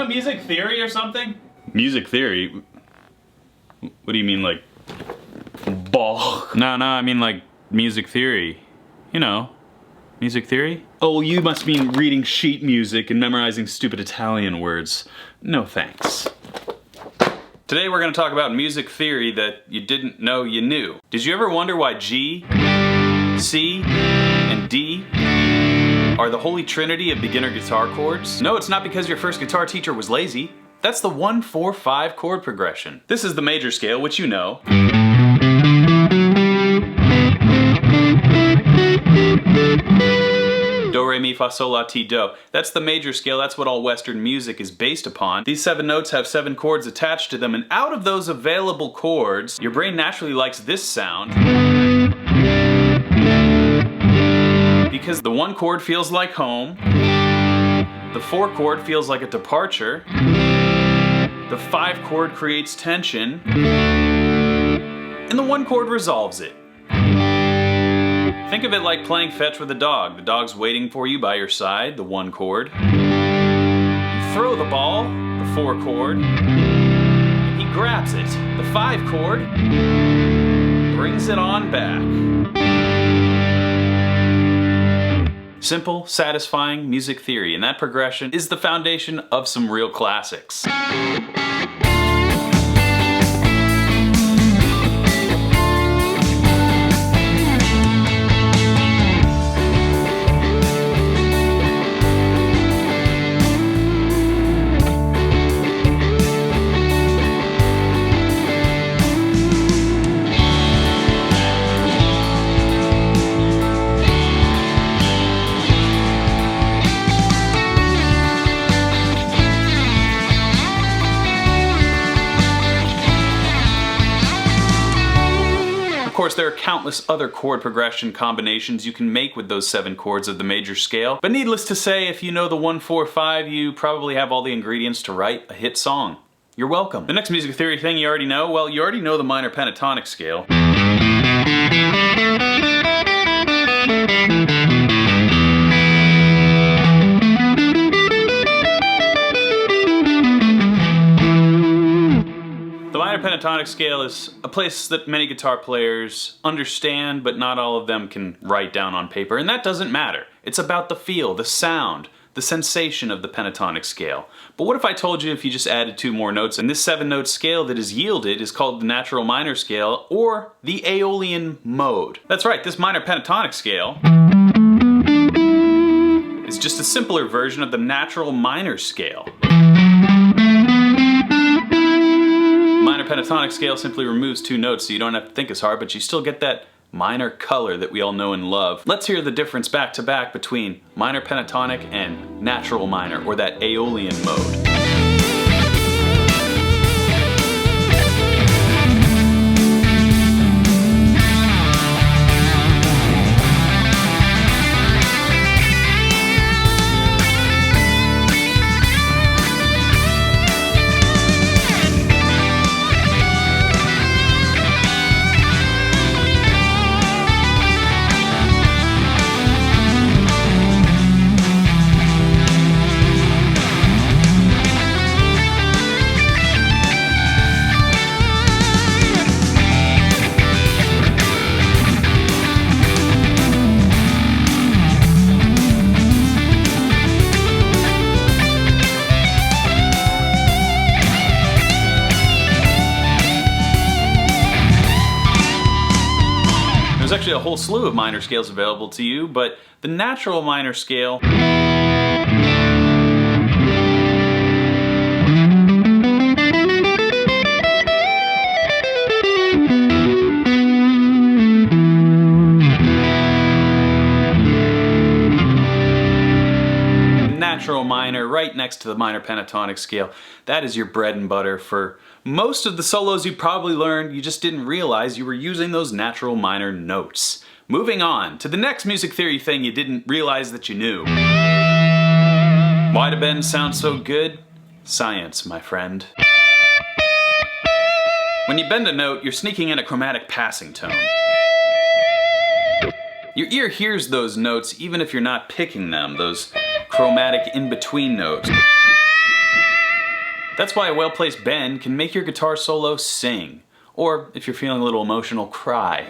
know music theory or something? Music theory? What do you mean, like Bach? No, I mean like music theory. You know, music theory? Oh, you must mean reading sheet music and memorizing stupid Italian words. No thanks. Today we're going to talk about music theory that you didn't know you knew. Did you ever wonder why G, C, and D are the holy trinity of beginner guitar chords? No, it's not because your first guitar teacher was lazy. That's the 1-4-5 chord progression. This is the major scale, which you know. Do, re, mi, fa, sol, la, ti, do. That's the major scale. That's what all Western music is based upon. These 7 notes have 7 chords attached to them, and out of those available chords, your brain naturally likes this sound. Because the 1 chord feels like home, the 4 chord feels like a departure, the 5 chord creates tension, and the 1 chord resolves it. Think of it like playing fetch with a dog. The dog's waiting for you by your side, the 1 chord. You throw the ball, the 4 chord. He grabs it, the 5 chord. Brings it on back. Simple, satisfying music theory, and that progression is the foundation of some real classics. Of course, there are countless other chord progression combinations you can make with those 7 chords of the major scale, but needless to say, if you know the 1-4-5, you probably have all the ingredients to write a hit song. You're welcome. The next music theory thing you already know, well, you already know the minor pentatonic scale. The minor pentatonic scale is a place that many guitar players understand, but not all of them can write down on paper, and that doesn't matter. It's about the feel, the sound, the sensation of the pentatonic scale. But what if I told you if you just added 2 more notes, and this 7-note scale that is yielded is called the natural minor scale, or the Aeolian mode? That's right, this minor pentatonic scale is just a simpler version of the natural minor scale. Minor pentatonic scale simply removes 2 notes so you don't have to think as hard, but you still get that minor color that we all know and love. Let's hear the difference back to back between minor pentatonic and natural minor, or that Aeolian mode. There's actually a whole slew of minor scales available to you, but the natural minor scale natural minor right next to the minor pentatonic scale. That is your bread and butter for most of the solos you probably learned. You just didn't realize you were using those natural minor notes. Moving on to the next music theory thing you didn't realize that you knew. Why do bends sound so good? Science, my friend. When you bend a note, you're sneaking in a chromatic passing tone. Your ear hears those notes even if you're not picking them, those chromatic in-between notes. That's why a well-placed bend can make your guitar solo sing, or if you're feeling a little emotional, cry.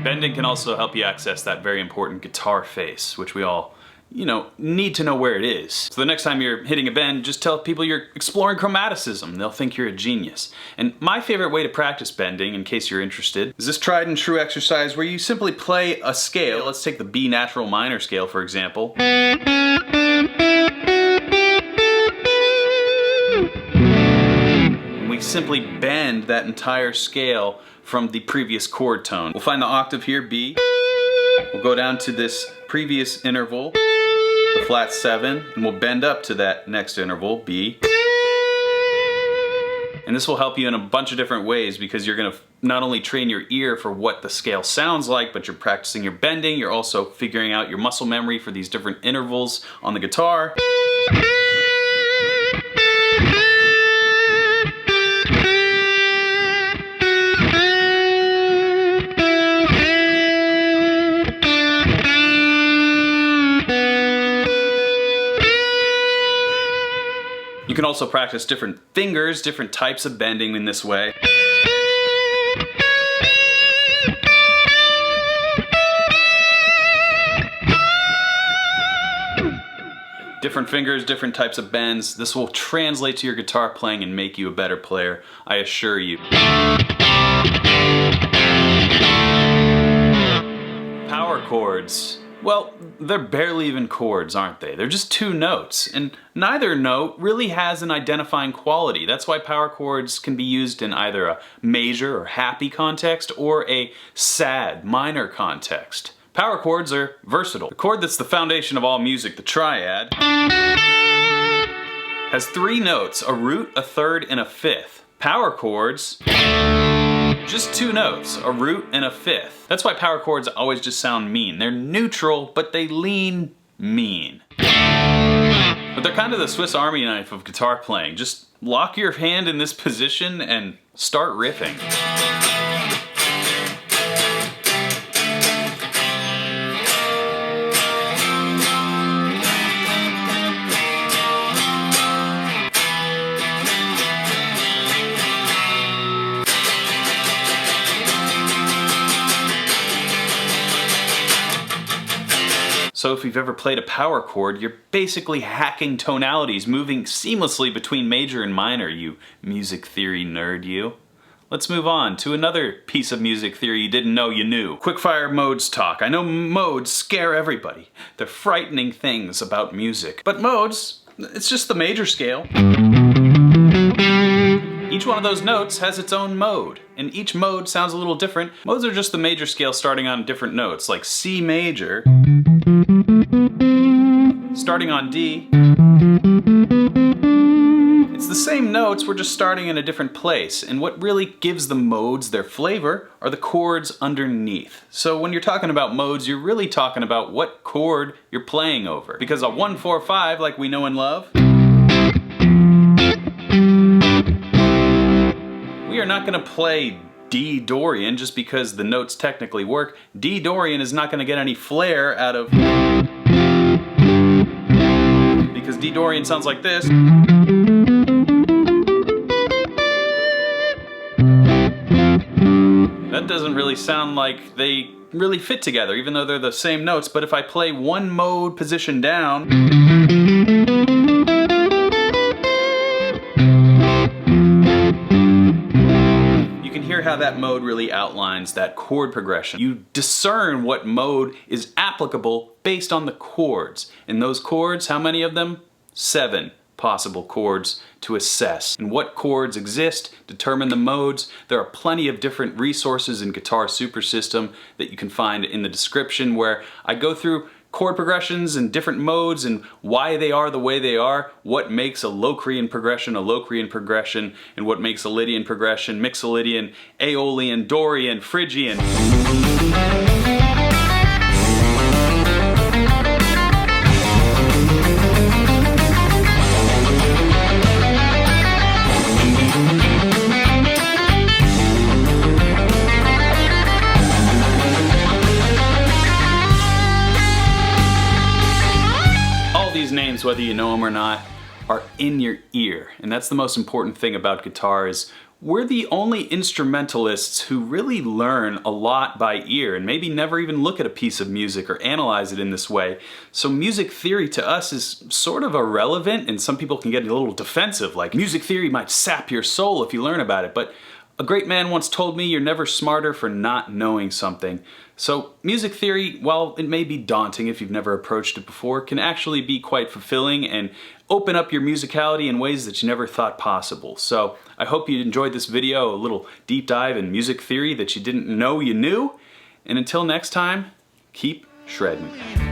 Bending can also help you access that very important guitar face, which we all, need to know where it is. So the next time you're hitting a bend, just tell people you're exploring chromaticism. They'll think you're a genius. And my favorite way to practice bending, in case you're interested, is this tried and true exercise where you simply play a scale. Let's take the B natural minor scale, for example. And we simply bend that entire scale from the previous chord tone. We'll find the octave here, B. We'll go down to this previous interval, the flat 7, and we'll bend up to that next interval, B. And this will help you in a bunch of different ways because you're gonna not only train your ear for what the scale sounds like, but you're practicing your bending, you're also figuring out your muscle memory for these different intervals on the guitar. You can also practice different fingers, different types of bending in this way. Different fingers, different types of bends. This will translate to your guitar playing and make you a better player, I assure you. Power chords. Well, they're barely even chords, aren't they? They're just two notes, and neither note really has an identifying quality. That's why power chords can be used in either a major or happy context or a sad minor context. Power chords are versatile. The chord that's the foundation of all music, the triad, has 3 notes, a root, a third, and a fifth. Power chords, just 2 notes, a root and a fifth. That's why power chords always just sound mean. They're neutral, but they lean mean. But they're kind of the Swiss Army knife of guitar playing. Just lock your hand in this position and start riffing. So if you've ever played a power chord, you're basically hacking tonalities, moving seamlessly between major and minor, you music theory nerd you. Let's move on to another piece of music theory you didn't know you knew. Quickfire modes talk. I know modes scare everybody. They're frightening things about music. But modes, it's just the major scale. Each one of those notes has its own mode, and each mode sounds a little different. Modes are just the major scale starting on different notes, like C major, starting on D. It's the same notes, we're just starting in a different place, and what really gives the modes their flavor are the chords underneath. So when you're talking about modes, you're really talking about what chord you're playing over. Because a 1-4-5, like we know and love, we are not going to play D Dorian just because the notes technically work. D Dorian is not going to get any flair out of, because D Dorian sounds like this. That doesn't really sound like they really fit together, even though they're the same notes. But if I play one mode position down, how that mode really outlines that chord progression. You discern what mode is applicable based on the chords. And those chords, how many of them? 7 possible chords to assess. And what chords exist determine the modes. There are plenty of different resources in Guitar Super System that you can find in the description, where I go through chord progressions and different modes and why they are the way they are, what makes a Locrian progression, and what makes a Lydian progression, Mixolydian, Aeolian, Dorian, Phrygian. whether you know them or not, are in your ear. And that's the most important thing about guitar is we're the only instrumentalists who really learn a lot by ear and maybe never even look at a piece of music or analyze it in this way. So music theory to us is sort of irrelevant, and some people can get a little defensive, like music theory might sap your soul if you learn about it. But a great man once told me you're never smarter for not knowing something. So music theory, while it may be daunting if you've never approached it before, can actually be quite fulfilling and open up your musicality in ways that you never thought possible. So I hope you enjoyed this video, a little deep dive in music theory that you didn't know you knew. And until next time, keep shredding.